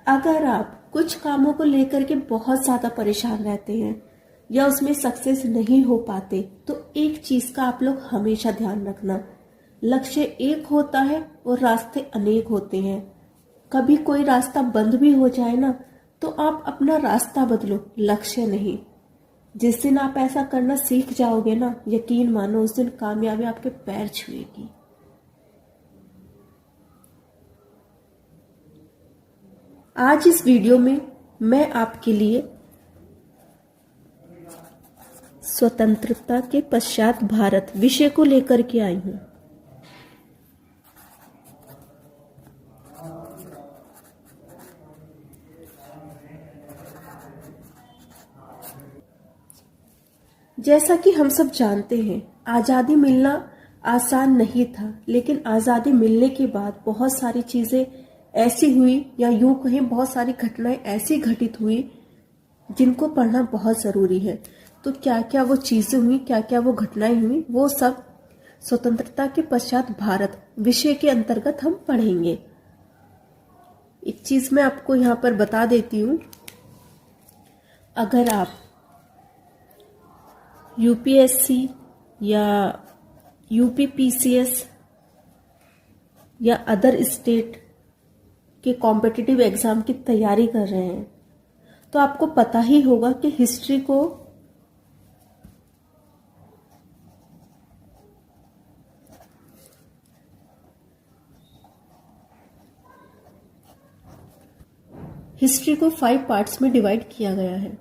अगर आप कुछ कामों को लेकर के बहुत ज़्यादा परेशान रहते हैं या उसमें सक्सेस नहीं हो पाते, तो एक चीज़ का आप लोग हमेशा ध्यान रखना, लक्ष्य एक होता है और रास्ते अनेक होते हैं। कभी कोई रास्ता बंद भी हो जाए ना, तो आप अपना रास्ता बदलो, लक्ष्य नहीं। जिस दिन आप ऐसा करना सीख जाओगे ना, यकीन मानो उस दिन कामयाबी आपके पैर छुएगी। आज इस वीडियो में मैं आपके लिए स्वतंत्रता के पश्चात भारत विषय को लेकर के आई हूं। जैसा कि हम सब जानते हैं, आज़ादी मिलना आसान नहीं था, लेकिन आज़ादी मिलने के बाद बहुत सारी चीज़ें ऐसी हुई, या यूं कहें बहुत सारी घटनाएं ऐसी घटित हुई जिनको पढ़ना बहुत ज़रूरी है। तो क्या क्या वो चीज़ें हुई, क्या क्या वो घटनाएं हुई, वो सब स्वतंत्रता के पश्चात भारत विषय के अंतर्गत हम पढ़ेंगे। एक चीज़ मैं आपको यहाँ पर बता देती हूँ, अगर आप यूपीएससी या यूपीपीसीएस या अदर स्टेट के कॉम्पिटिटिव एग्ज़ाम की तैयारी कर रहे हैं, तो आपको पता ही होगा कि हिस्ट्री को 5 पार्ट्स में डिवाइड किया गया है।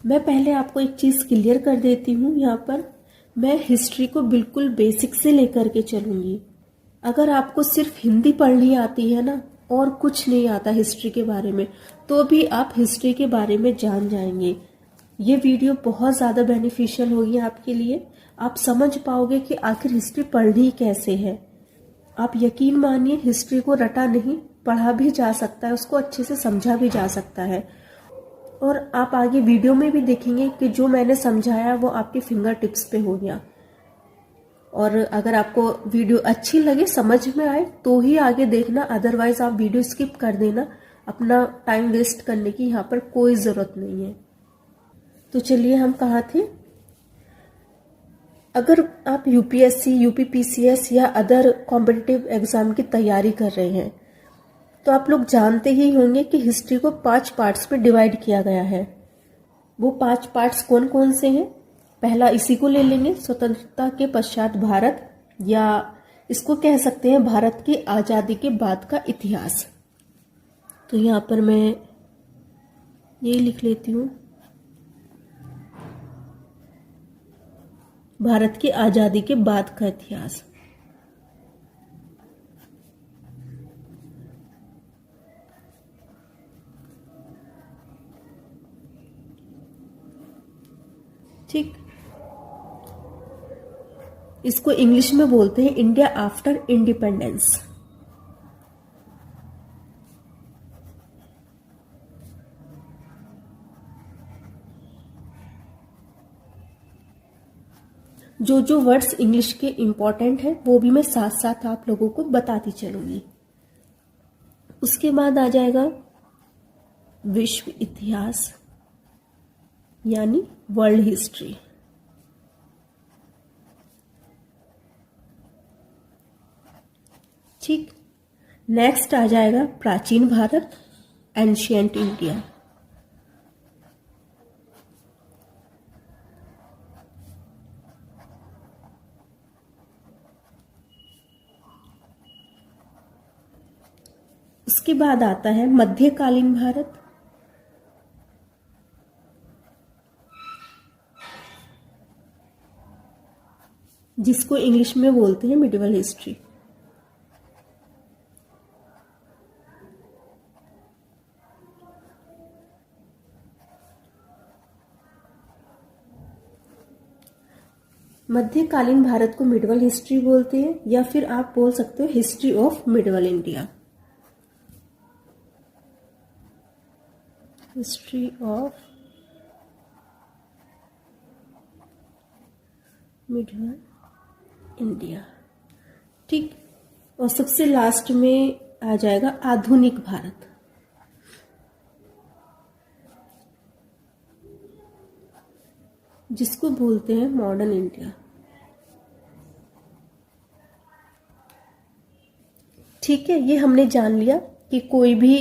मैं पहले आपको एक चीज़ क्लियर कर देती हूँ। यहाँ पर मैं हिस्ट्री को बिल्कुल बेसिक से लेकर के चलूँगी। अगर आपको सिर्फ हिंदी पढ़नी आती है ना, और कुछ नहीं आता हिस्ट्री के बारे में, तो भी आप हिस्ट्री के बारे में जान जाएंगे। ये वीडियो बहुत ज़्यादा बेनिफिशियल होगी आपके लिए। आप समझ पाओगे कि आखिर हिस्ट्री पढ़नी कैसे है। आप यकीन मानिए, हिस्ट्री को रटा नहीं, पढ़ा भी जा सकता है, उसको अच्छे से समझा भी जा सकता है। और आप आगे वीडियो में भी देखेंगे कि जो मैंने समझाया वो आपके फिंगर टिप्स पे हो गया। और अगर आपको वीडियो अच्छी लगे, समझ में आए, तो ही आगे देखना, अदरवाइज आप वीडियो स्किप कर देना। अपना टाइम वेस्ट करने की यहाँ पर कोई ज़रूरत नहीं है। तो चलिए, हम कहाँ थे। अगर आप यूपीएससी, यूपीपीसीएस या अदर कॉम्पिटिटिव एग्ज़ाम की तैयारी कर रहे हैं, तो आप लोग जानते ही होंगे कि हिस्ट्री को 5 पार्ट्स में डिवाइड किया गया है। वो 5 पार्ट्स कौन कौन से हैं? पहला इसी को ले लेंगे, स्वतंत्रता के पश्चात भारत, या इसको कह सकते हैं भारत की आज़ादी के बाद का इतिहास। तो यहाँ पर मैं ये लिख लेती हूँ, भारत की आज़ादी के बाद का इतिहास। ठीक, इसको इंग्लिश में बोलते हैं इंडिया आफ्टर इंडिपेंडेंस। जो जो वर्ड्स इंग्लिश के इम्पोर्टेंट हैं वो भी मैं साथ साथ आप लोगों को बताती चलूंगी। उसके बाद आ जाएगा विश्व इतिहास, यानी वर्ल्ड हिस्ट्री। ठीक, नेक्स्ट आ जाएगा प्राचीन भारत, एंशियंट इंडिया। उसके बाद आता है मध्यकालीन भारत, जिसको इंग्लिश में बोलते हैं मिडिवल हिस्ट्री। मध्यकालीन भारत को मिडिवल हिस्ट्री बोलते हैं, या फिर आप बोल सकते हो history of medieval India. History of middle India. ठीक। और सबसे लास्ट में आ जाएगा आधुनिक भारत। जिसको बोलते हैं मॉडर्न इंडिया। ठीक है, ये हमने जान लिया कि कोई भी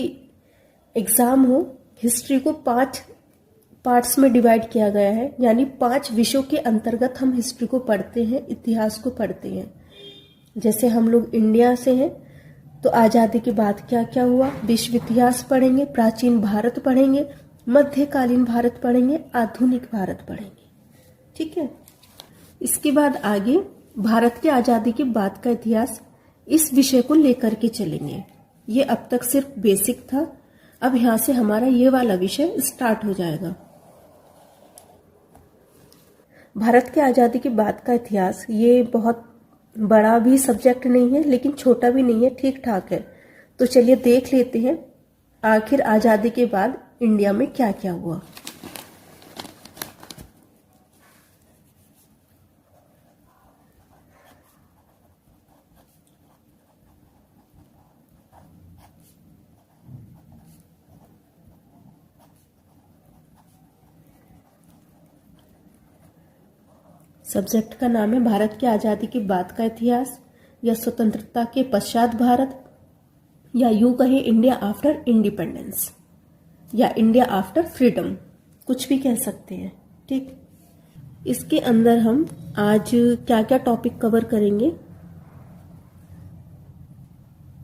एग्जाम हो, हिस्ट्री को 5 पार्ट्स में डिवाइड किया गया है, यानी 5 विषयों के अंतर्गत हम हिस्ट्री को पढ़ते हैं, इतिहास को पढ़ते हैं। जैसे हम लोग इंडिया से हैं तो आजादी के बाद क्या क्या हुआ, विश्व इतिहास पढ़ेंगे, प्राचीन भारत पढ़ेंगे, मध्यकालीन भारत पढ़ेंगे, आधुनिक भारत पढ़ेंगे। ठीक है। इसके बाद आगे भारत की आजादी के बाद का इतिहास, इस विषय को लेकर के चलेंगे। ये अब तक सिर्फ बेसिक था, अब यहां से हमारा ये वाला विषय स्टार्ट हो जाएगा। भारत की आजादी के बाद का इतिहास, ये बहुत बड़ा भी सब्जेक्ट नहीं है लेकिन छोटा भी नहीं है, ठीक ठाक है। तो चलिए देख लेते हैं आखिर आजादी के बाद इंडिया में क्या क्या हुआ। सब्जेक्ट का नाम है भारत की आजादी के बाद का इतिहास, या स्वतंत्रता के पश्चात भारत, या यूं कहें इंडिया आफ्टर इंडिपेंडेंस, या इंडिया आफ्टर फ्रीडम, कुछ भी कह सकते हैं। ठीक। इसके अंदर हम आज क्या क्या टॉपिक कवर करेंगे।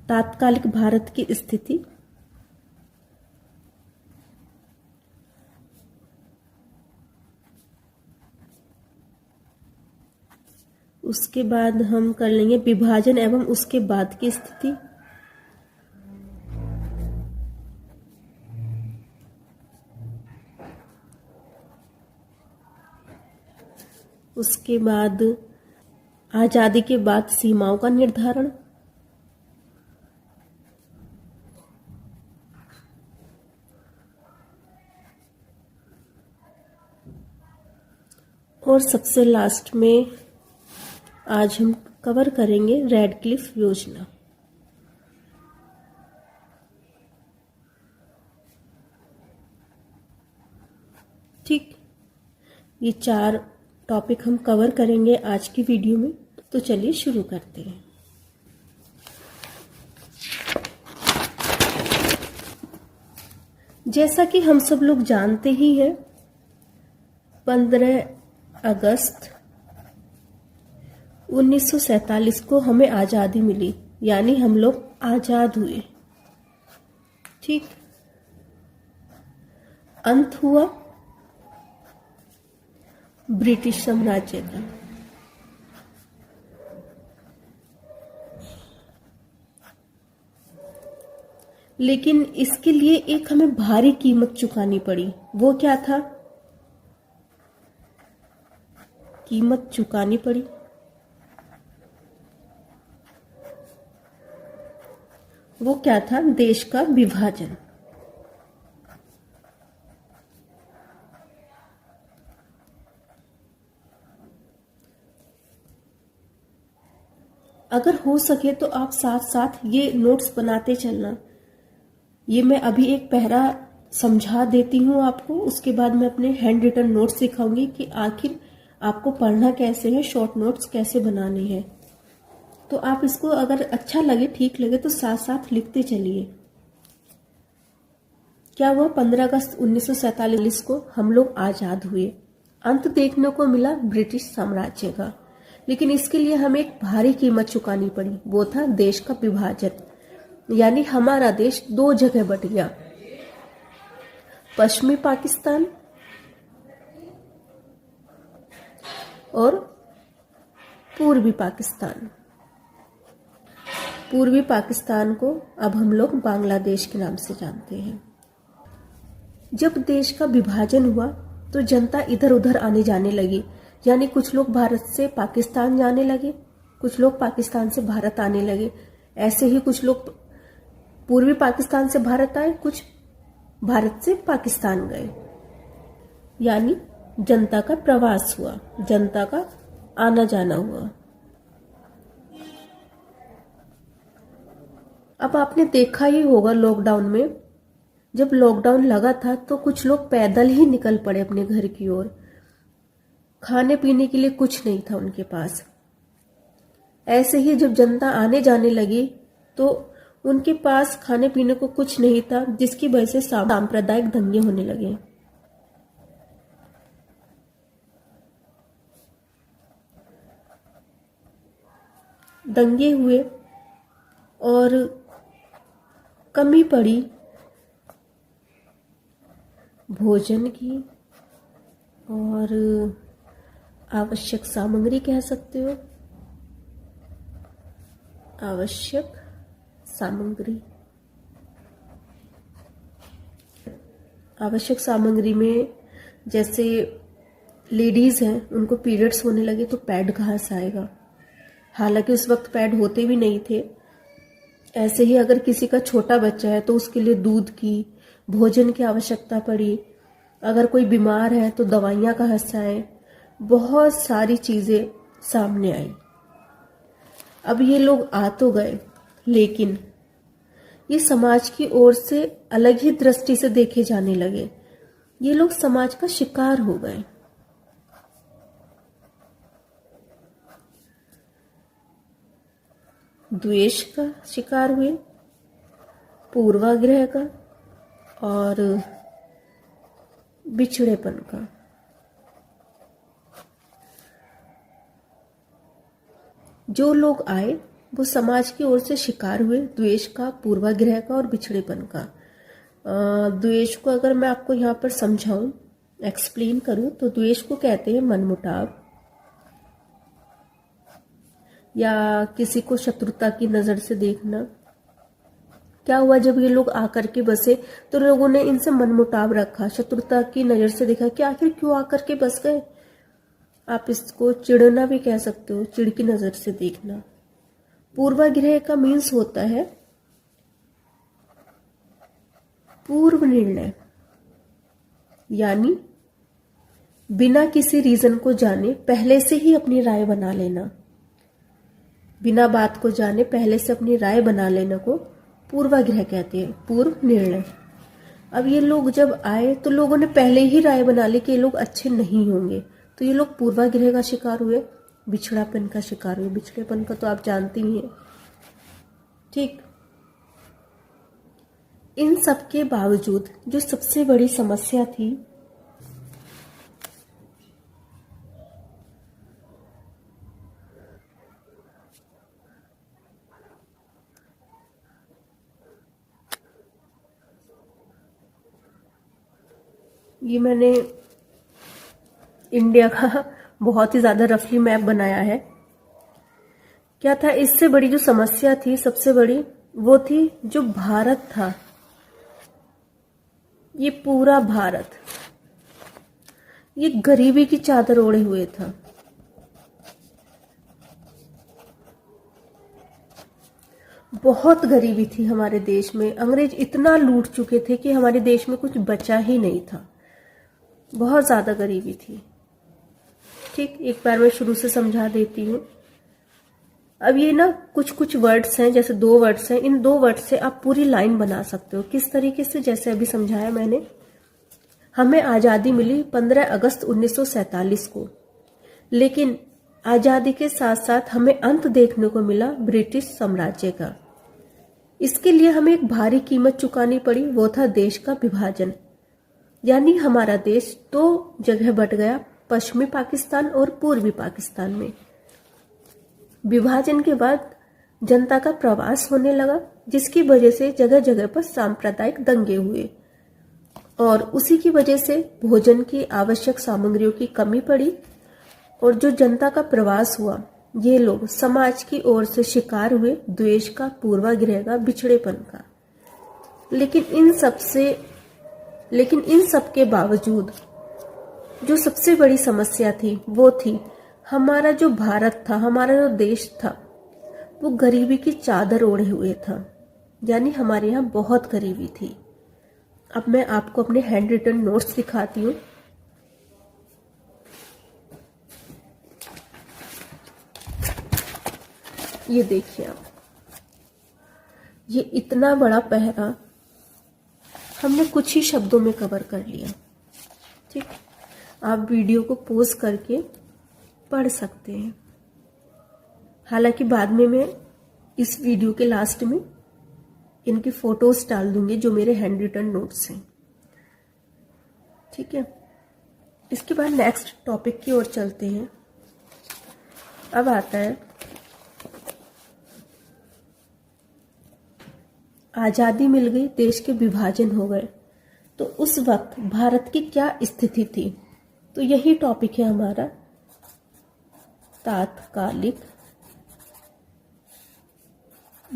तात्कालिक भारत की स्थिति, उसके बाद हम कर लेंगे विभाजन एवं उसके बाद की स्थिति, उसके बाद आजादी के बाद सीमाओं का निर्धारण, और सबसे लास्ट में आज हम कवर करेंगे रेड क्लिफ योजना। ठीक। ये 4 टॉपिक हम कवर करेंगे आज की वीडियो में। तो चलिए शुरू करते हैं। जैसा कि हम सब लोग जानते ही हैं, 15 अगस्त 1947 को हमें आजादी मिली, यानी हम लोग आजाद हुए। ठीक। अंत हुआ ब्रिटिश साम्राज्य का। लेकिन इसके लिए एक हमें भारी कीमत चुकानी पड़ी। वो क्या था? कीमत चुकानी पड़ी। वो क्या था? देश का विभाजन। अगर हो सके तो आप साथ साथ ये नोट्स बनाते चलना। ये मैं अभी एक पैरा समझा देती हूँ आपको, उसके बाद मैं अपने हैंड रिटन नोट्स सिखाऊंगी कि आखिर आपको पढ़ना कैसे है, शॉर्ट नोट्स कैसे बनाने हैं। तो आप इसको अगर अच्छा लगे, ठीक लगे तो साथ साथ लिखते चलिए। क्या हुआ? 15 अगस्त 1947 को हम लोग आजाद हुए। अंत देखने को मिला ब्रिटिश साम्राज्य का, लेकिन इसके लिए हमें एक भारी कीमत चुकानी पड़ी। वो था देश का विभाजन, यानी हमारा देश 2 जगह बट गया, पश्चिमी पाकिस्तान और पूर्वी पाकिस्तान। पूर्वी पाकिस्तान को अब हम लोग बांग्लादेश के नाम से जानते हैं। जब देश का विभाजन हुआ तो जनता इधर उधर आने जाने लगी, यानी कुछ लोग भारत से पाकिस्तान जाने लगे, कुछ लोग पाकिस्तान से भारत आने लगे। ऐसे ही कुछ लोग पूर्वी पाकिस्तान से भारत आए, कुछ भारत से पाकिस्तान गए, यानी जनता का प्रवास हुआ, जनता का आना जाना हुआ। अब आपने देखा ही होगा लॉकडाउन में, जब लॉकडाउन लगा था तो कुछ लोग पैदल ही निकल पड़े अपने घर की ओर। खाने पीने के लिए कुछ नहीं था उनके पास। ऐसे ही जब जनता आने जाने लगी तो उनके पास खाने पीने को कुछ नहीं था, जिसकी वजह से सांप्रदायिक दंगे होने लगे। दंगे हुए और कमी पड़ी भोजन की और आवश्यक सामग्री कह सकते हो, आवश्यक सामग्री। आवश्यक सामग्री में जैसे लेडीज हैं उनको पीरियड्स होने लगे तो पैड कहाँ से आएगा, हालांकि उस वक्त पैड होते भी नहीं थे। ऐसे ही अगर किसी का छोटा बच्चा है तो उसके लिए दूध की, भोजन की आवश्यकता पड़ी। अगर कोई बीमार है तो दवाइयाँ कहाँ से आए, बहुत सारी चीजें सामने आई। अब ये लोग आ तो गए, लेकिन ये समाज की ओर से अलग ही दृष्टि से देखे जाने लगे। ये लोग समाज का शिकार हो गए। द्वेष का शिकार हुए, पूर्वाग्रह का और बिछड़ेपन का। जो लोग आए वो समाज की ओर से शिकार हुए द्वेष का, पूर्वाग्रह का और बिछड़ेपन का। द्वेष को अगर मैं आपको यहाँ पर समझाऊं, एक्सप्लेन करूं, तो द्वेष को कहते हैं मनमुटाव या किसी को शत्रुता की नजर से देखना। क्या हुआ, जब ये लोग आकर के बसे तो लोगों ने इनसे मनमुटाव रखा, शत्रुता की नजर से देखा कि आखिर क्यों आकर के बस गए। आप इसको चिढ़ना भी कह सकते हो, चिढ़ की नजर से देखना। पूर्वाग्रह का मीन्स होता है पूर्व निर्णय, यानी बिना किसी रीजन को जाने पहले से ही अपनी राय बना लेना। बिना बात को जाने पहले से अपनी राय बना लेना को पूर्वाग्रह कहते हैं, पूर्व निर्णय। अब ये लोग जब आए तो लोगों ने पहले ही राय बना ली कि ये लोग अच्छे नहीं होंगे, तो ये लोग पूर्वाग्रह का शिकार हुए, बिछड़ापन का शिकार हुए। बिछड़ेपन का तो आप जानते ही हैं, ठीक। इन सब के बावजूद जो सबसे बड़ी समस्या थी ये मैंने इंडिया का बहुत ही ज्यादा रफली मैप बनाया है। क्या था, इससे बड़ी जो समस्या थी सबसे बड़ी, वो थी जो भारत था, ये पूरा भारत ये गरीबी की चादर ओढ़े हुए था। बहुत गरीबी थी हमारे देश में। अंग्रेज इतना लूट चुके थे कि हमारे देश में कुछ बचा ही नहीं था। बहुत ज्यादा गरीबी थी, ठीक। एक बार मैं शुरू से समझा देती हूँ। अब ये ना कुछ कुछ वर्ड्स हैं, जैसे 2 वर्ड्स हैं, इन 2 वर्ड से आप पूरी लाइन बना सकते हो। किस तरीके से, जैसे अभी समझाया मैंने। हमें आजादी मिली 15 अगस्त 1947 को, लेकिन आजादी के साथ साथ हमें अंत देखने को मिला ब्रिटिश साम्राज्य का। इसके लिए हमें एक भारी कीमत चुकानी पड़ी, वो था देश का विभाजन। यानी हमारा देश 2 जगह बट गया, पश्चिमी पाकिस्तान और पूर्वी पाकिस्तान में। विभाजन के बाद जनता का प्रवास होने लगा, जिसकी वजह से जगह जगह पर सांप्रदायिक दंगे हुए और उसी की वजह से भोजन की आवश्यक सामग्रियों की कमी पड़ी। और जो जनता का प्रवास हुआ, ये लोग समाज की ओर से शिकार हुए द्वेष का, पूर्वाग्रह का, बिछड़ेपन का। लेकिन इन सब के बावजूद जो सबसे बड़ी समस्या थी वो थी हमारा जो भारत था, हमारा जो देश था, वो गरीबी की चादर ओढ़े हुए था। यानी हमारे यहाँ बहुत गरीबी थी। अब मैं आपको अपने हैंड रिटन नोट्स दिखाती हूँ। ये देखिए आप, ये इतना बड़ा पहरा हमने कुछ ही शब्दों में कवर कर लिया। ठीक, आप वीडियो को पॉज करके पढ़ सकते हैं। हालांकि बाद में मैं इस वीडियो के लास्ट में इनकी फोटोज डाल दूंगी जो मेरे हैंड रिटन नोट्स हैं। ठीक है, इसके बाद नेक्स्ट टॉपिक की ओर चलते हैं। अब आता है आजादी मिल गई, देश के विभाजन हो गए, तो उस वक्त भारत की क्या स्थिति थी। तो यही टॉपिक है हमारा, तात्कालिक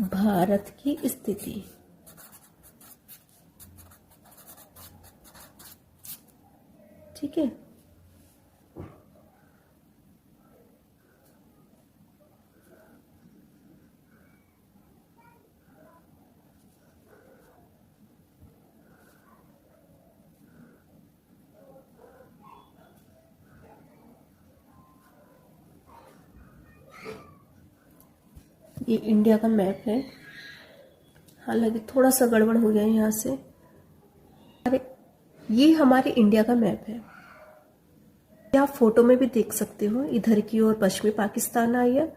भारत की स्थिति। ठीक है, ये इंडिया का मैप है। हालांकि थोड़ा सा गड़बड़ हो गया है यहाँ से। अरे, ये हमारे इंडिया का मैप है। आप फोटो में भी देख सकते हो, इधर की ओर पश्चिमी पाकिस्तान आ गया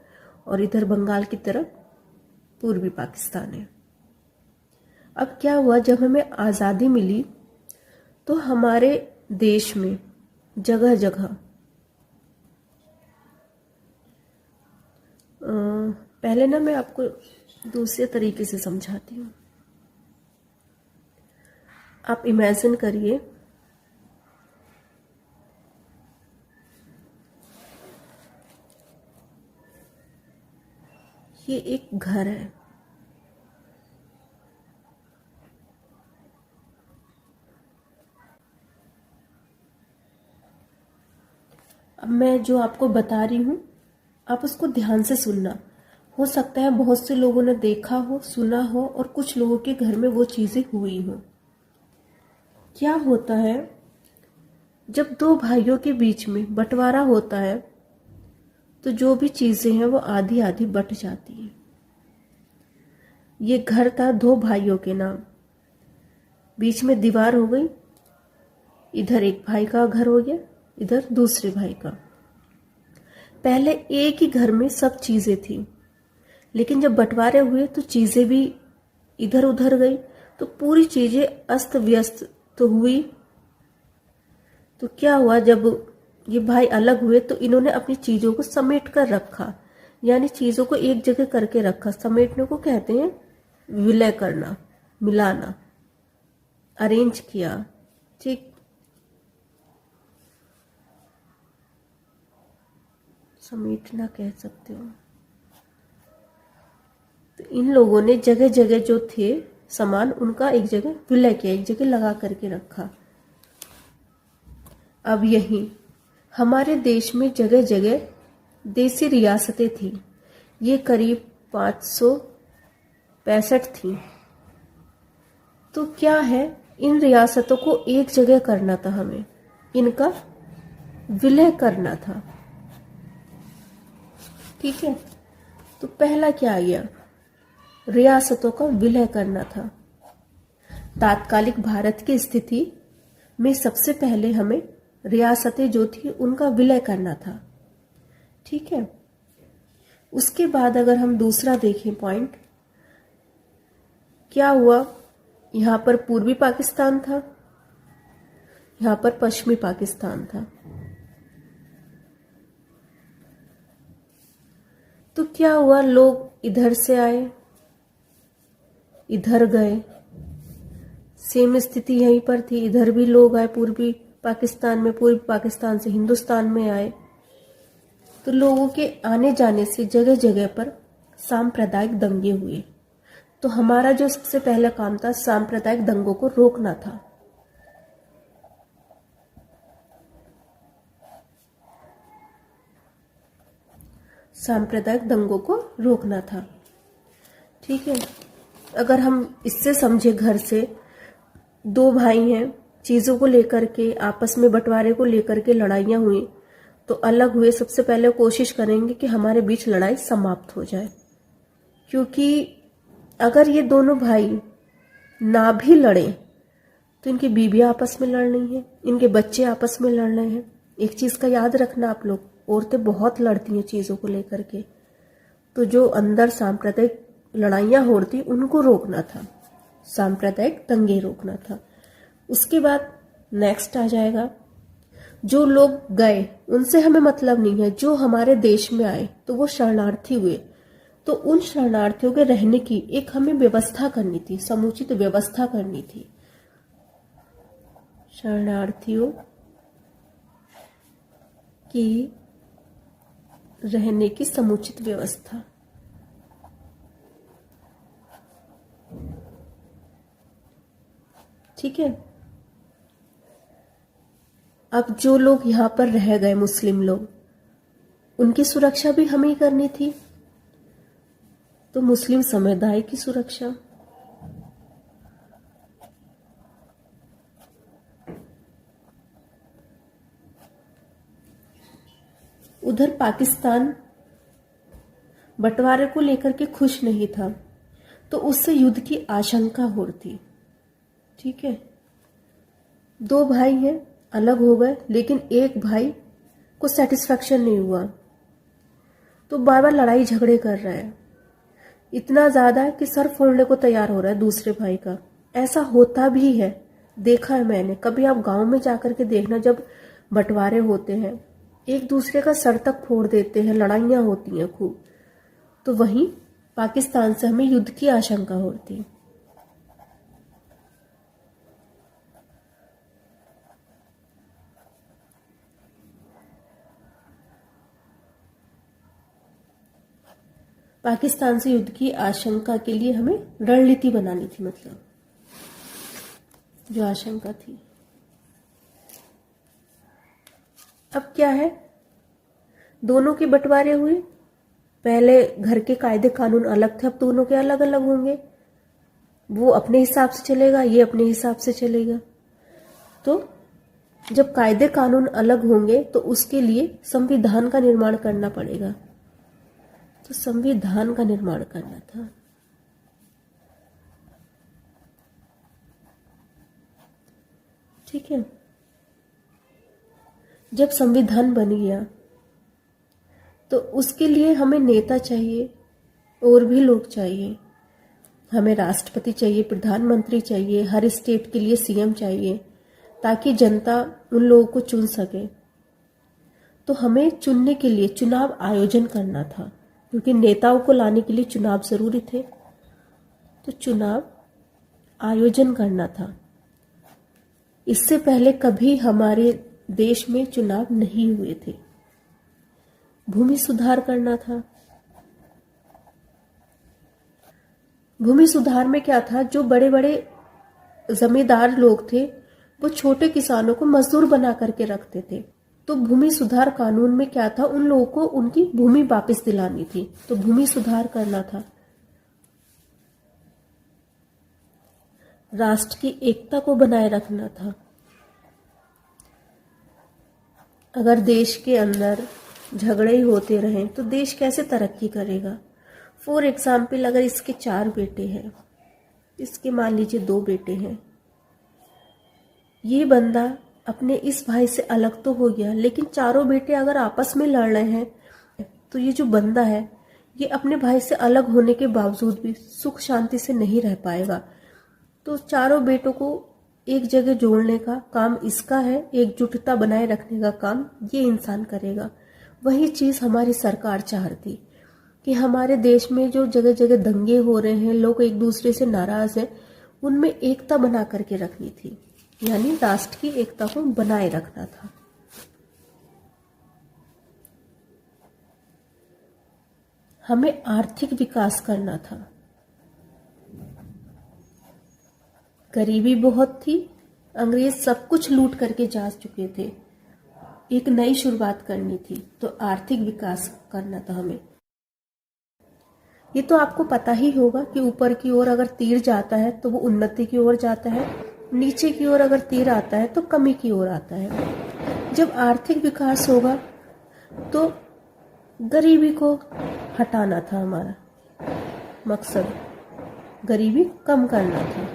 और इधर बंगाल की तरफ पूर्वी पाकिस्तान है। अब क्या हुआ, जब हमें आज़ादी मिली तो हमारे देश में जगह जगह पहले ना मैं आपको दूसरे तरीके से समझाती हूँ। आप इमेजिन करिए, ये एक घर है। अब मैं जो आपको बता रही हूँ आप उसको ध्यान से सुनना। हो सकता है बहुत से लोगों ने देखा हो, सुना हो, और कुछ लोगों के घर में वो चीजें हुई हो। क्या होता है, जब दो भाइयों के बीच में बंटवारा होता है तो जो भी चीजें हैं वो आधी आधी बट जाती हैं। ये घर था दो भाइयों के नाम, बीच में दीवार हो गई, इधर एक भाई का घर हो गया, इधर दूसरे भाई का। पहले एक ही घर में सब चीजें थी, लेकिन जब बंटवारे हुए तो चीजें भी इधर उधर गई, तो पूरी चीजें अस्त व्यस्त तो हुई। तो क्या हुआ, जब ये भाई अलग हुए तो इन्होंने अपनी चीजों को समेट कर रखा, यानी चीजों को एक जगह करके रखा। समेटने को कहते हैं विलय करना, मिलाना, अरेंज किया। ठीक, समेटना कह सकते हो। तो इन लोगों ने जगह जगह जो थे सामान, उनका एक जगह विलय किया, एक जगह लगा करके रखा। अब यही हमारे देश में जगह जगह देसी रियासतें थी। ये करीब 565 थी। तो क्या है, इन रियासतों को एक जगह करना था, हमें इनका विलय करना था। ठीक है, तो पहला क्या आ गया, रियासतों का विलय करना था। तात्कालिक भारत की स्थिति में सबसे पहले हमें रियासतें जो थी उनका विलय करना था। ठीक है, उसके बाद अगर हम दूसरा देखें पॉइंट, क्या हुआ, यहां पर पूर्वी पाकिस्तान था, यहां पर पश्चिमी पाकिस्तान था। तो क्या हुआ, लोग इधर से आए, इधर गए, सेम स्थिति यहीं पर थी। इधर भी लोग आए पूर्वी पाकिस्तान में, पूर्वी पाकिस्तान से हिंदुस्तान में आए। तो लोगों के आने जाने से जगह जगह पर सांप्रदायिक दंगे हुए। तो हमारा जो सबसे पहला काम था, सांप्रदायिक दंगों को रोकना था। सांप्रदायिक दंगों को रोकना था। ठीक है, अगर हम इससे समझे घर से, दो भाई हैं, चीज़ों को लेकर के आपस में बंटवारे को लेकर के लड़ाइयाँ हुई तो अलग हुए, सबसे पहले कोशिश करेंगे कि हमारे बीच लड़ाई समाप्त हो जाए। क्योंकि अगर ये दोनों भाई ना भी लड़े तो इनकी बीवियां आपस में लड़ रही हैं, इनके बच्चे आपस में लड़ रहे हैं। एक चीज़ का याद रखना आप लोग, औरतें बहुत लड़ती हैं चीज़ों को लेकर के। तो जो अंदर सांप्रदायिक लड़ाइयाँ हो रही थी उनको रोकना था, सांप्रदायिक दंगे रोकना था। उसके बाद नेक्स्ट आ जाएगा, जो लोग गए उनसे हमें मतलब नहीं है, जो हमारे देश में आए तो वो शरणार्थी हुए, तो उन शरणार्थियों के रहने की एक हमें व्यवस्था करनी थी, समुचित व्यवस्था करनी थी। शरणार्थियों की रहने की समुचित व्यवस्था। ठीक है। अब जो लोग यहां पर रह गए, मुस्लिम लोग, उनकी सुरक्षा भी हमें ही करनी थी। तो मुस्लिम समुदाय की सुरक्षा, उधर पाकिस्तान बंटवारे को लेकर के खुश नहीं था, तो उससे युद्ध की आशंका हो रही थी। ठीक है। दो भाई हैं, अलग हो गए, लेकिन एक भाई को सेटिस्फेक्शन नहीं हुआ तो बार बार लड़ाई झगड़े कर रहा है, इतना ज्यादा कि सर फोड़ने को तैयार हो रहा है दूसरे भाई का। ऐसा होता भी है, देखा है मैंने। कभी आप गांव में जाकर के देखना, जब बंटवारे होते हैं एक दूसरे का सर तक फोड़ देते हैं, लड़ाइयां होती हैं खूब। तो वहीं पाकिस्तान से हमें युद्ध की आशंका होती है। पाकिस्तान से युद्ध की आशंका के लिए हमें रणनीति बनानी थी, मतलब जो आशंका थी। अब क्या है, दोनों के बंटवारे हुए। पहले घर के कायदे कानून अलग थे, अब दोनों के अलग अलग होंगे। वो अपने हिसाब से चलेगा, ये अपने हिसाब से चलेगा। तो जब कायदे कानून अलग होंगे तो उसके लिए संविधान का निर्माण करना पड़ेगा। तो संविधान का निर्माण करना था। ठीक है। जब संविधान बन गया तो उसके लिए हमें नेता चाहिए, और भी लोग चाहिए। हमें राष्ट्रपति चाहिए, प्रधानमंत्री चाहिए, हर स्टेट के लिए सीएम चाहिए, ताकि जनता उन लोगों को चुन सके। तो हमें चुनने के लिए चुनाव आयोजन करना था, क्योंकि नेताओं को लाने के लिए चुनाव जरूरी थे। तो चुनाव आयोजन करना था। इससे पहले कभी हमारे देश में चुनाव नहीं हुए थे। भूमि सुधार करना था। भूमि सुधार में क्या था, जो बड़े बड़े जमींदार लोग थे वो छोटे किसानों को मजदूर बना करके रखते थे। तो भूमि सुधार कानून में क्या था, उन लोगों को उनकी भूमि वापस दिलानी थी। तो भूमि सुधार करना था। राष्ट्र की एकता को बनाए रखना था। अगर देश के अंदर झगड़े ही होते रहें तो देश कैसे तरक्की करेगा। फॉर एग्जाम्पल, अगर इसके 4 बेटे हैं, इसके मान लीजिए 2 बेटे हैं, ये बंदा अपने इस भाई से अलग तो हो गया, लेकिन चारों बेटे अगर आपस में लड़ रहे हैं तो ये जो बंदा है ये अपने भाई से अलग होने के बावजूद भी सुख शांति से नहीं रह पाएगा। तो चारों बेटों को एक जगह जोड़ने का काम इसका है, एकजुटता बनाए रखने का काम ये इंसान करेगा। वही चीज हमारी सरकार चाहती कि हमारे देश में जो जगह जगह दंगे हो रहे हैं, लोग एक दूसरे से नाराज हैं, उनमें एकता बना करके रखनी थी, यानी राष्ट्र की एकता को बनाए रखना था। हमें आर्थिक विकास करना था। गरीबी बहुत थी, अंग्रेज सब कुछ लूट करके जा चुके थे। एक नई शुरुआत करनी थी, तो आर्थिक विकास करना था हमें। ये तो आपको पता ही होगा कि ऊपर की ओर अगर तीर जाता है तो वो उन्नति की ओर जाता है, नीचे की ओर अगर तीर आता है तो कमी की ओर आता है। जब आर्थिक विकास होगा तो गरीबी को हटाना था हमारा मकसद, गरीबी कम करना था।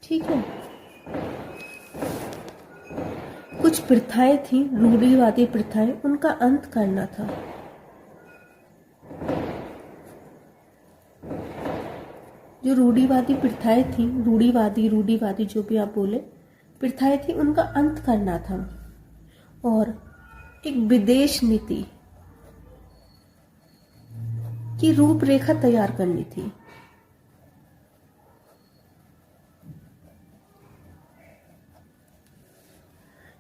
ठीक है। कुछ प्रथाएं थी, रूढ़िवादी प्रथाएं, उनका अंत करना था। जो रूढ़िवादी प्रथाएं थी, रूढ़िवादी जो भी आप बोले, प्रथाएं थी, उनका अंत करना था और एक विदेश नीति की रूपरेखा तैयार करनी थी।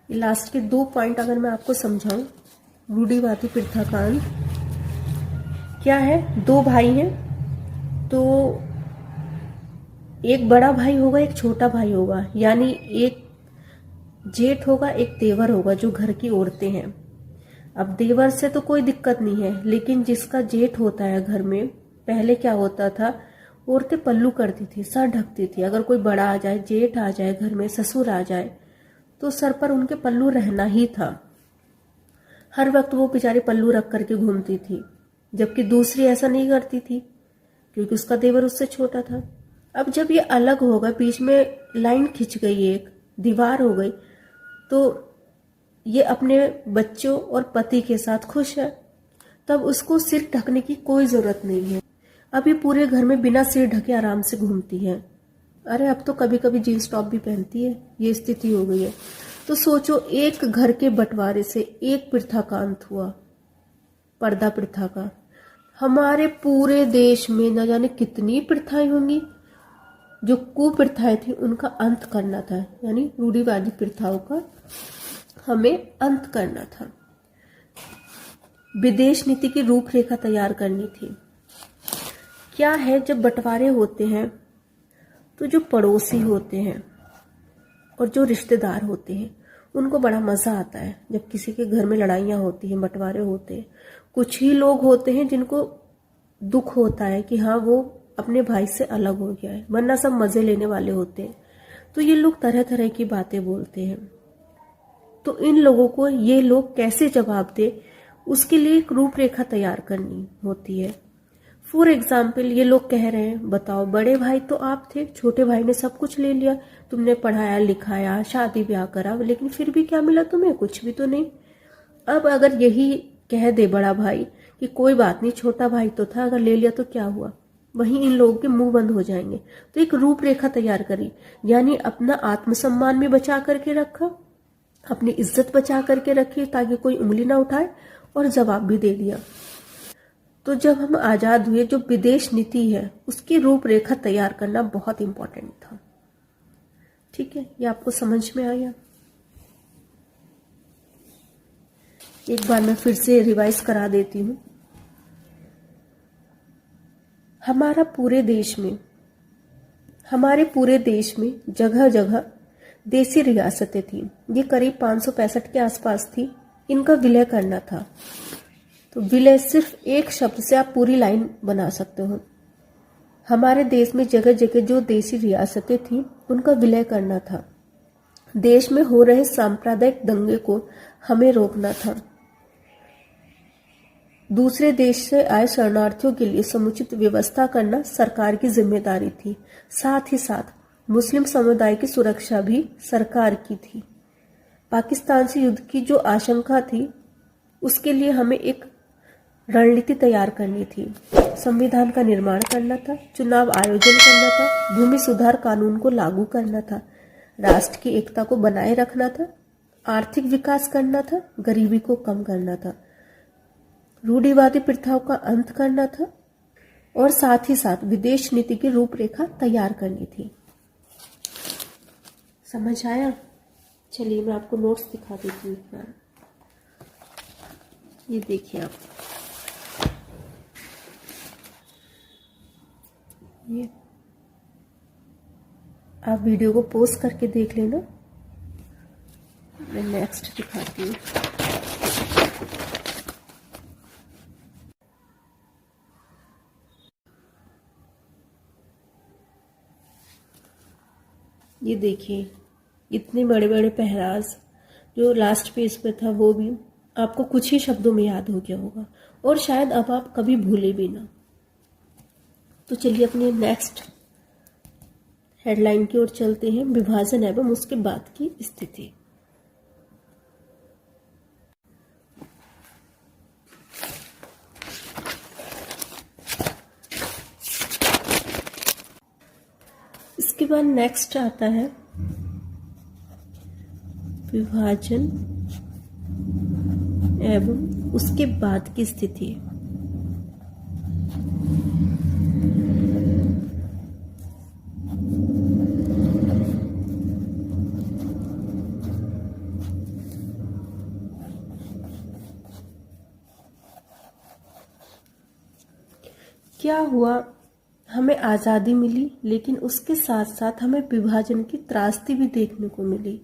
लास्ट के 2 पॉइंट अगर मैं आपको समझाऊं, रूढ़िवादी प्रथा का अंत क्या है। 2 भाई हैं तो एक बड़ा भाई होगा, एक छोटा भाई होगा, यानी एक जेठ होगा, एक देवर होगा, जो घर की औरतें हैं। अब देवर से तो कोई दिक्कत नहीं है, लेकिन जिसका जेठ होता है घर में, पहले क्या होता था, औरतें पल्लू करती थी, सर ढकती थी। अगर कोई बड़ा आ जाए, जेठ आ जाए घर में, ससुर आ जाए, तो सर पर उनके पल्लू रहना ही था। हर वक्त वो बेचारी पल्लू रख करके घूमती थी, जबकि दूसरी ऐसा नहीं करती थी क्योंकि उसका देवर उससे छोटा था। अब जब ये अलग होगा, बीच में लाइन खिंच गई, एक दीवार हो गई, तो ये अपने बच्चों और पति के साथ खुश है। तब उसको सिर ढकने की कोई जरूरत नहीं है। अब ये पूरे घर में बिना सिर ढके आराम से घूमती है। अरे अब तो कभी कभी जींस टॉप भी पहनती है। ये स्थिति हो गई है। तो सोचो, एक घर के बंटवारे से एक प्रथा का अंत हुआ, पर्दा प्रथा का। हमारे पूरे देश में न जाने कितनी प्रथाएं होंगी। जो कुप्रथाएं थी उनका अंत करना था, यानी रूढ़िवादी प्रथाओं का हमें अंत करना था। विदेश नीति की रूपरेखा तैयार करनी थी। क्या है, जब बंटवारे होते हैं तो जो पड़ोसी होते हैं और जो रिश्तेदार होते हैं उनको बड़ा मजा आता है जब किसी के घर में लड़ाइयाँ होती हैं, बंटवारे होते हैं। कुछ ही लोग होते हैं जिनको दुख होता है कि हाँ वो अपने भाई से अलग हो गया है, वरना सब मजे लेने वाले होते हैं। तो ये लोग तरह तरह की बातें बोलते हैं। तो इन लोगों को ये लोग कैसे जवाब दे, उसके लिए एक रूपरेखा तैयार करनी होती है। फॉर एग्जाम्पल, ये लोग कह रहे हैं, बताओ बड़े भाई तो आप थे, छोटे भाई ने सब कुछ ले लिया, तुमने पढ़ाया लिखाया, शादी ब्याह करा, लेकिन फिर भी क्या मिला तुम्हें, कुछ भी तो नहीं। अब अगर यही कह दे बड़ा भाई कि कोई बात नहीं, छोटा भाई तो था, अगर ले लिया तो क्या हुआ, वहीं इन लोगों के मुंह बंद हो जाएंगे। तो एक रूपरेखा तैयार करी, यानी अपना आत्मसम्मान भी बचा करके रखा, अपनी इज्जत बचा करके रखी ताकि कोई उंगली ना उठाए, और जवाब भी दे दिया। तो जब हम आजाद हुए, जो विदेश नीति है उसकी रूपरेखा तैयार करना बहुत इंपॉर्टेंट था। ठीक है, ये आपको समझ में आ गया। एक बार मैं फिर से रिवाइज करा देती हूँ। हमारे पूरे देश में जगह जगह देसी रियासतें थी। ये करीब 565 के आसपास थी। इनका विलय करना था। तो विलय सिर्फ एक शब्द से आप पूरी लाइन बना सकते हो। हमारे देश में जगह जगह जो देसी रियासतें थी उनका विलय करना था। देश में हो रहे सांप्रदायिक दंगे को हमें रोकना था। दूसरे देश से आए शरणार्थियों के लिए समुचित व्यवस्था करना सरकार की जिम्मेदारी थी। साथ ही साथ मुस्लिम समुदाय की सुरक्षा भी सरकार की थी। पाकिस्तान से युद्ध की जो आशंका थी उसके लिए हमें एक रणनीति तैयार करनी थी। संविधान का निर्माण करना था, चुनाव आयोजन करना था, भूमि सुधार कानून को लागू करना था, राष्ट्र की एकता को बनाए रखना था, आर्थिक विकास करना था, गरीबी को कम करना था, रूढ़िवादी प्रथाओं का अंत करना था और साथ ही साथ विदेश नीति की रूपरेखा तैयार करनी थी। समझ आया? चलिए मैं आपको नोट्स दिखा देती हूँ। ये देखिए आप, ये आप वीडियो को पॉज करके देख लेना। मैं नेक्स्ट दिखाती हूँ। ये देखिए, इतने बड़े बड़े पहराज, जो लास्ट पेज पे था वो भी आपको कुछ ही शब्दों में याद हो गया होगा, और शायद अब आप कभी भूले भी ना। तो चलिए अपने नेक्स्ट हेडलाइन की ओर चलते हैं, विभाजन एवं उसके बाद की स्थिति। इसके बाद नेक्स्ट आता है विभाजन एवं उसके बाद की स्थिति। क्या हुआ, हमें आज़ादी मिली, लेकिन उसके साथ साथ हमें विभाजन की त्रासदी भी देखने को मिली।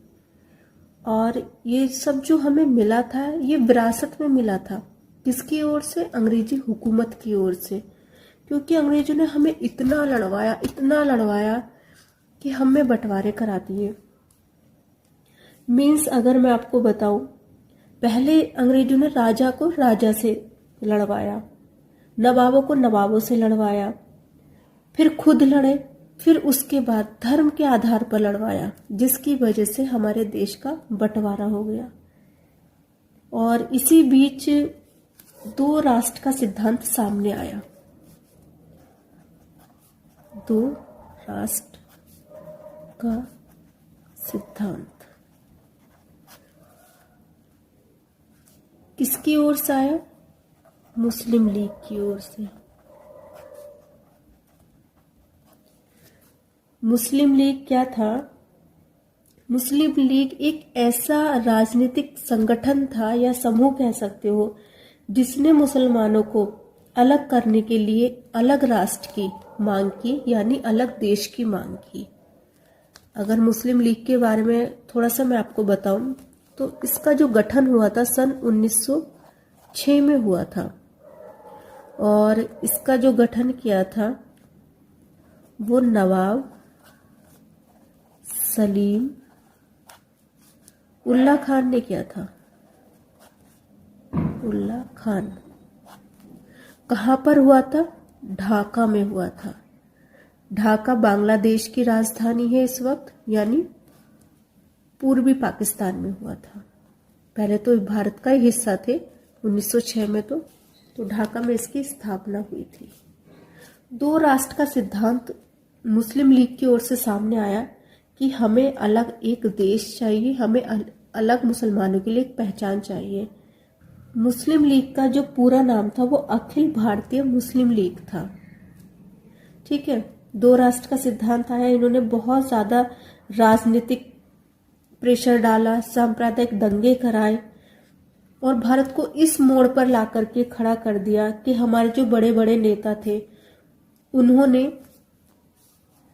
और ये सब जो हमें मिला था, ये विरासत में मिला था। किसकी ओर से? अंग्रेजी हुकूमत की ओर से। क्योंकि अंग्रेजों ने हमें इतना लड़वाया कि हमें बंटवारे करा दिए। मीन्स अगर मैं आपको बताऊं, पहले अंग्रेजों ने राजा को राजा से लड़वाया, नवाबों को नवाबों से लड़वाया, फिर खुद लड़े, फिर उसके बाद धर्म के आधार पर लड़वाया, जिसकी वजह से हमारे देश का बंटवारा हो गया। और इसी बीच दो राष्ट्र का सिद्धांत सामने आया। दो राष्ट्र का सिद्धांत किसकी ओर से आया? मुस्लिम लीग की ओर से। मुस्लिम लीग क्या था? मुस्लिम लीग एक ऐसा राजनीतिक संगठन था, या समूह कह सकते हो, जिसने मुसलमानों को अलग करने के लिए अलग राष्ट्र की मांग की, यानी अलग देश की मांग की। अगर मुस्लिम लीग के बारे में थोड़ा सा मैं आपको बताऊं, तो इसका जो गठन हुआ था सन 1906 में हुआ था। और इसका जो गठन किया था वो नवाब सलीम उल्ला खान ने किया था। उल्ला खान। कहाँ पर हुआ था? ढाका में हुआ था। ढाका बांग्लादेश की राजधानी है इस वक्त, यानी पूर्वी पाकिस्तान में हुआ था। पहले तो भारत का ही हिस्सा थे 1906 में, तो ढाका में इसकी स्थापना हुई थी। दो राष्ट्र का सिद्धांत मुस्लिम लीग की ओर से सामने आया कि हमें अलग एक देश चाहिए, हमें अलग मुसलमानों के लिए एक पहचान चाहिए। मुस्लिम लीग का जो पूरा नाम था वो अखिल भारतीय मुस्लिम लीग था। ठीक है, दो राष्ट्र का सिद्धांत आया, इन्होंने बहुत ज्यादा राजनीतिक प्रेशर डाला, सांप्रदायिक दंगे कराए, और भारत को इस मोड़ पर ला करके खड़ा कर दिया कि हमारे जो बड़े बड़े नेता थे उन्होंने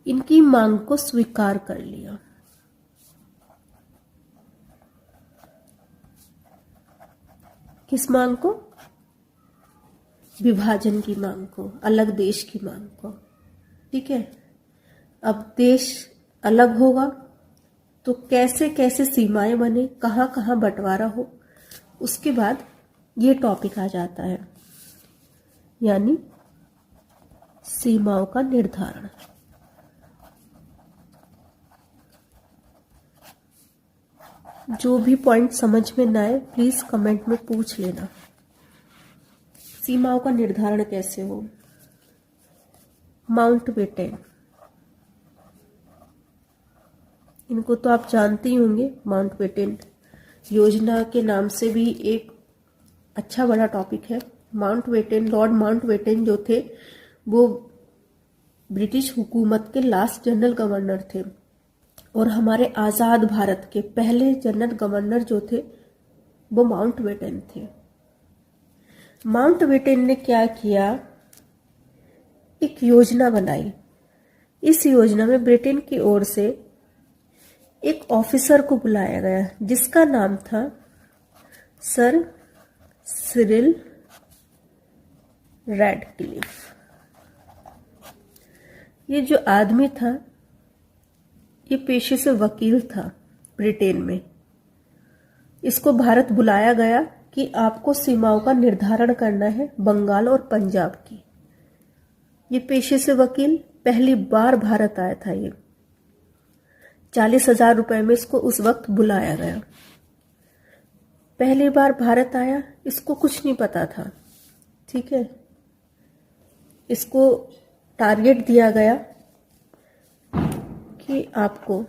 इनकी मांग को स्वीकार कर लिया। किस मांग को? विभाजन की मांग को, अलग देश की मांग को। ठीक है, अब देश अलग होगा तो कैसे कैसे सीमाएं बने, कहाँ कहाँ बंटवारा हो, उसके बाद ये टॉपिक आ जाता है, यानी सीमाओं का निर्धारण। जो भी पॉइंट समझ में ना आए प्लीज कमेंट में पूछ लेना। सीमाओं का निर्धारण कैसे हो? माउंटबेटन, इनको तो आप जानते ही होंगे। माउंटबेटन योजना के नाम से भी एक अच्छा बड़ा टॉपिक है। माउंटबेटन, लॉर्ड माउंटबेटन जो थे वो ब्रिटिश हुकूमत के लास्ट जनरल गवर्नर थे, और हमारे आजाद भारत के पहले जनरल गवर्नर जो थे वो माउंटबेटन थे। माउंटबेटन ने क्या किया? एक योजना बनाई। इस योजना में ब्रिटेन की ओर से एक ऑफिसर को बुलाया गया जिसका नाम था सर सिरिल रैडक्लिफ। ये जो आदमी था ये पेशे से वकील था ब्रिटेन में। इसको भारत बुलाया गया कि आपको सीमाओं का निर्धारण करना है बंगाल और पंजाब की। ये पेशे से वकील पहली बार भारत आया था। ये 40,000 रुपए में इसको उस वक्त बुलाया गया। पहली बार भारत आया, इसको कुछ नहीं पता था, ठीक है। इसको टारगेट दिया गया कि आपको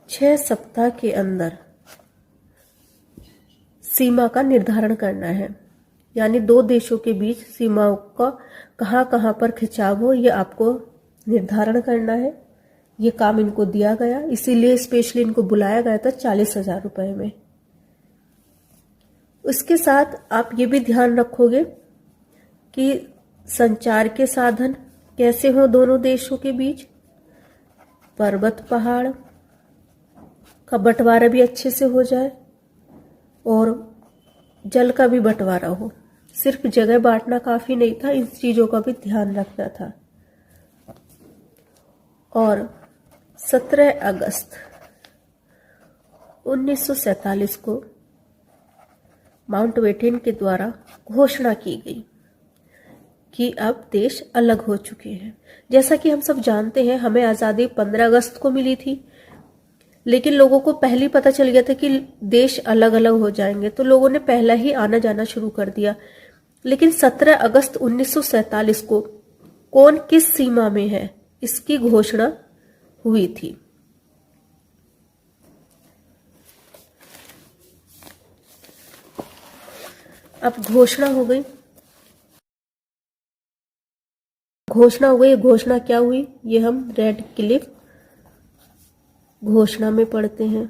6 सप्ताह के अंदर सीमा का निर्धारण करना है, यानी 2 देशों के बीच सीमाओं का कहाँ कहाँ पर खिंचाव हो, ये आपको निर्धारण करना है। ये काम इनको दिया गया, इसीलिए स्पेशली इनको बुलाया गया था 40,000 रुपए में। उसके साथ आप ये भी ध्यान रखोगे कि संचार के साधन कैसे हो दोनों देशों के बीच, पर्वत पहाड़ का बंटवारा भी अच्छे से हो जाए और जल का भी बंटवारा हो। सिर्फ जगह बांटना काफी नहीं था, इन चीजों का भी ध्यान रखना था। और 17 अगस्त 1947 को माउंटबेटन के द्वारा घोषणा की गई कि अब देश अलग हो चुके हैं। जैसा कि हम सब जानते हैं, हमें आज़ादी 15 अगस्त को मिली थी, लेकिन लोगों को पहले पता चल गया था कि देश अलग अलग हो जाएंगे, तो लोगों ने पहला ही आना जाना शुरू कर दिया। लेकिन 17 अगस्त 1947 को कौन किस सीमा में है, इसकी घोषणा हुई थी। अब घोषणा हो गई। घोषणा क्या हुई, ये हम रेड क्लिफ घोषणा में पढ़ते हैं।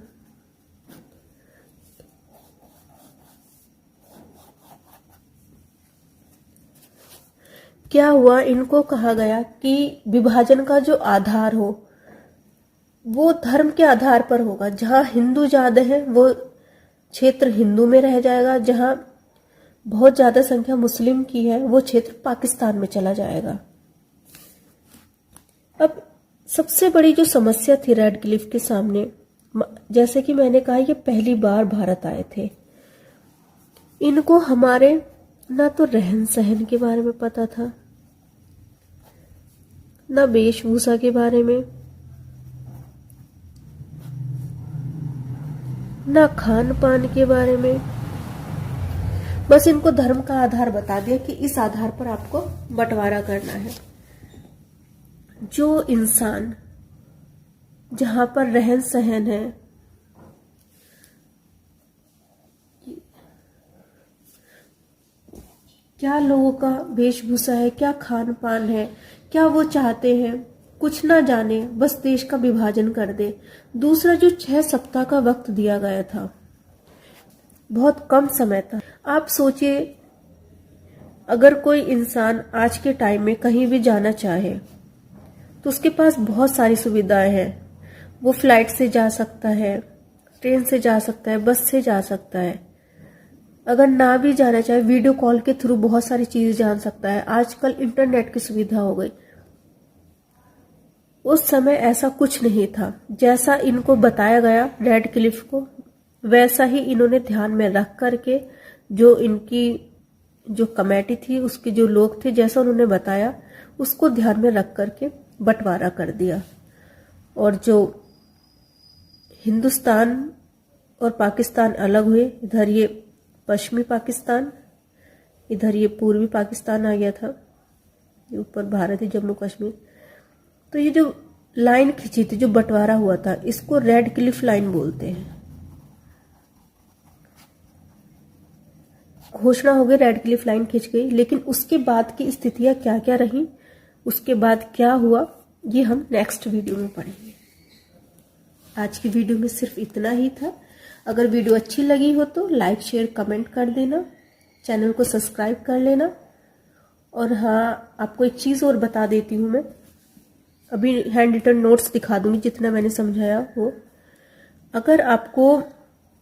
क्या हुआ, इनको कहा गया कि विभाजन का जो आधार हो वो धर्म के आधार पर होगा। जहां हिंदू ज्यादा है वो क्षेत्र हिंदू में रह जाएगा, जहां बहुत ज्यादा संख्या मुस्लिम की है वो क्षेत्र पाकिस्तान में चला जाएगा। अब सबसे बड़ी जो समस्या थी रेड क्लिफ के सामने, जैसे कि मैंने कहा, ये पहली बार भारत आए थे। इनको हमारे ना तो रहन सहन के बारे में पता था, ना वेशभूषा के बारे में, ना खान पान के बारे में। बस इनको धर्म का आधार बता दिया कि इस आधार पर आपको बंटवारा करना है। जो इंसान जहां पर रहन सहन है, क्या लोगों का वेशभूषा है, क्या खान पान है, क्या वो चाहते हैं, कुछ ना जाने, बस देश का विभाजन कर दे। दूसरा, जो 6 सप्ताह का वक्त दिया गया था, बहुत कम समय था। आप सोचिए, अगर कोई इंसान आज के टाइम में कहीं भी जाना चाहे तो उसके पास बहुत सारी सुविधाएं हैं। वो फ्लाइट से जा सकता है, ट्रेन से जा सकता है, बस से जा सकता है। अगर ना भी जाना चाहे, वीडियो कॉल के थ्रू बहुत सारी चीजें जान सकता है। आजकल इंटरनेट की सुविधा हो गई। उस समय ऐसा कुछ नहीं था। जैसा इनको बताया गया रेड क्लिफ को, वैसा ही इन्होंने ध्यान में रख करके, जो इनकी जो कमेटी थी उसके जो लोग थे, जैसा उन्होंने बताया उसको ध्यान में रख करके बंटवारा कर दिया। और जो हिंदुस्तान और पाकिस्तान अलग हुए, इधर ये पश्चिमी पाकिस्तान, इधर ये पूर्वी पाकिस्तान आ गया था, ये ऊपर भारत है, जम्मू कश्मीर। तो ये जो लाइन खींची थी, जो बंटवारा हुआ था, इसको रेड क्लिफ लाइन बोलते हैं। घोषणा हो गई, रेड क्लिफ लाइन खींच गई, लेकिन उसके बाद की स्थितियां क्या क्या रही, उसके बाद क्या हुआ, ये हम नेक्स्ट वीडियो में पढ़ेंगे। आज की वीडियो में सिर्फ इतना ही था। अगर वीडियो अच्छी लगी हो तो लाइक शेयर कमेंट कर देना, चैनल को सब्सक्राइब कर लेना। और हाँ, आपको एक चीज़ और बता देती हूँ मैं, अभी हैंड रिटन नोट्स दिखा दूंगी जितना मैंने समझाया वो। अगर आपको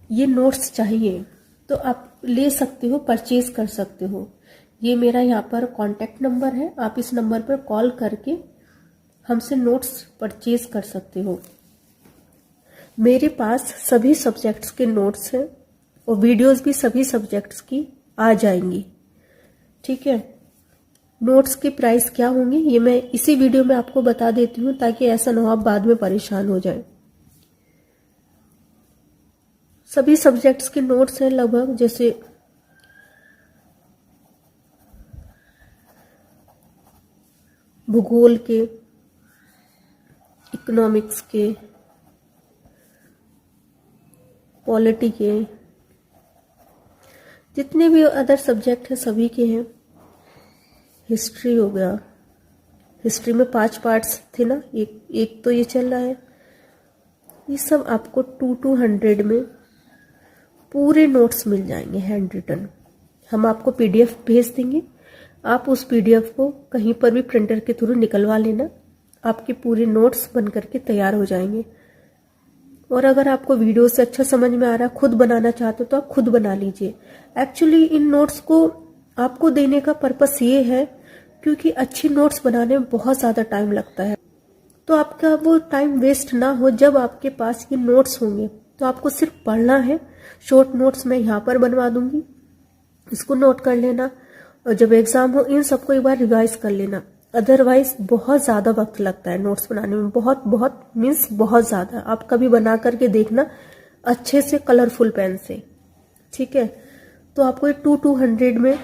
ये नोट्स चाहिए तो आप ले सकते हो, परचेज कर सकते हो। ये मेरा यहाँ पर कॉन्टैक्ट नंबर है, आप इस नंबर पर कॉल करके हमसे नोट्स परचेज कर सकते हो। मेरे पास सभी सब्जेक्ट्स के नोट्स हैं और वीडियोस भी सभी सब्जेक्ट्स की आ जाएंगी। ठीक है, नोट्स की प्राइस क्या होंगी ये मैं इसी वीडियो में आपको बता देती हूँ, ताकि ऐसा ना हो आप बाद में परेशान हो जाए। सभी सब्जेक्ट्स के नोट्स हैं लगभग, जैसे भूगोल के, इकोनॉमिक्स के, पॉलिटी के, जितने भी अदर सब्जेक्ट हैं सभी के हैं। हिस्ट्री हो गया, हिस्ट्री में 5 पार्ट्स थे ना, एक तो ये चल रहा है। ये सब आपको 200 में पूरे नोट्स मिल जाएंगे हैंड रिटन। हम आपको पीडीएफ भेज देंगे, आप उस पीडीएफ को कहीं पर भी प्रिंटर के थ्रू निकलवा लेना, आपके पूरे नोट्स बन करके तैयार हो जाएंगे। और अगर आपको वीडियो से अच्छा समझ में आ रहा है, खुद बनाना चाहते हो तो आप खुद बना लीजिए। एक्चुअली इन नोट्स को आपको देने का पर्पस ये है क्योंकि अच्छी नोट्स बनाने में बहुत ज़्यादा टाइम लगता है, तो आपका वो टाइम वेस्ट ना हो। जब आपके पास ये नोट्स होंगे तो आपको सिर्फ पढ़ना है। शॉर्ट नोट्स मैं यहाँ पर बनवा दूंगी, इसको नोट कर लेना, और जब एग्जाम हो इन सबको एक बार रिवाइज कर लेना। अदरवाइज बहुत ज़्यादा वक्त लगता है नोट्स बनाने में, बहुत बहुत मीन्स बहुत ज़्यादा। आप कभी बना करके देखना अच्छे से कलरफुल पेन से। ठीक है, तो आपको ये 200 में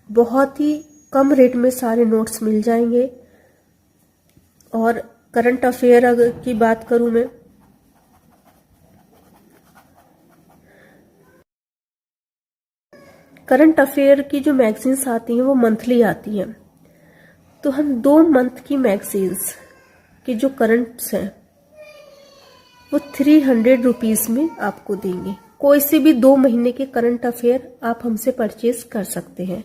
बहुत ही कम रेट में सारे नोट्स मिल जाएंगे। और करंट अफेयर अगर की बात करूं मैं, करंट अफेयर की जो मैगजीन्स आती हैं वो मंथली आती हैं, तो हम 2 मंथ की मैगजीन्स के जो करंट्स हैं वो 300 रुपीज़ में आपको देंगे। कोई से भी 2 महीने के करंट अफेयर आप हमसे परचेज कर सकते हैं।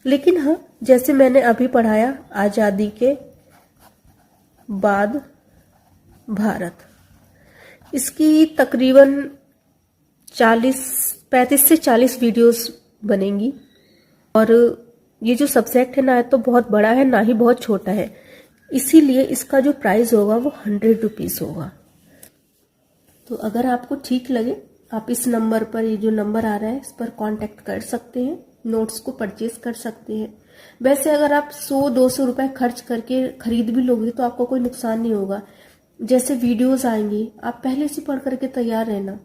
लेकिन हाँ, जैसे मैंने अभी पढ़ाया आज़ादी के बाद भारत, इसकी तकरीबन 35 से 40 वीडियोस बनेंगी। और ये जो सब्जेक्ट है ना तो बहुत बड़ा है, ना ही बहुत छोटा है, इसीलिए इसका जो प्राइस होगा वो 100 रुपीज़ होगा। तो अगर आपको ठीक लगे आप इस नंबर पर, ये जो नंबर आ रहा है इस पर कांटेक्ट कर सकते हैं, नोट्स को परचेज कर सकते हैं। वैसे अगर आप 100-200 रुपए खर्च करके खरीद भी लोगे तो आपको कोई नुकसान नहीं होगा। जैसे वीडियोस आएंगी आप पहले से पढ़ करके तैयार रहना,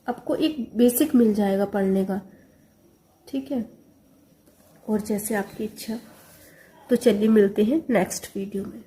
आपको एक बेसिक मिल जाएगा पढ़ने का। ठीक है, और जैसे आपकी इच्छा। तो चलिए मिलते हैं नेक्स्ट वीडियो में।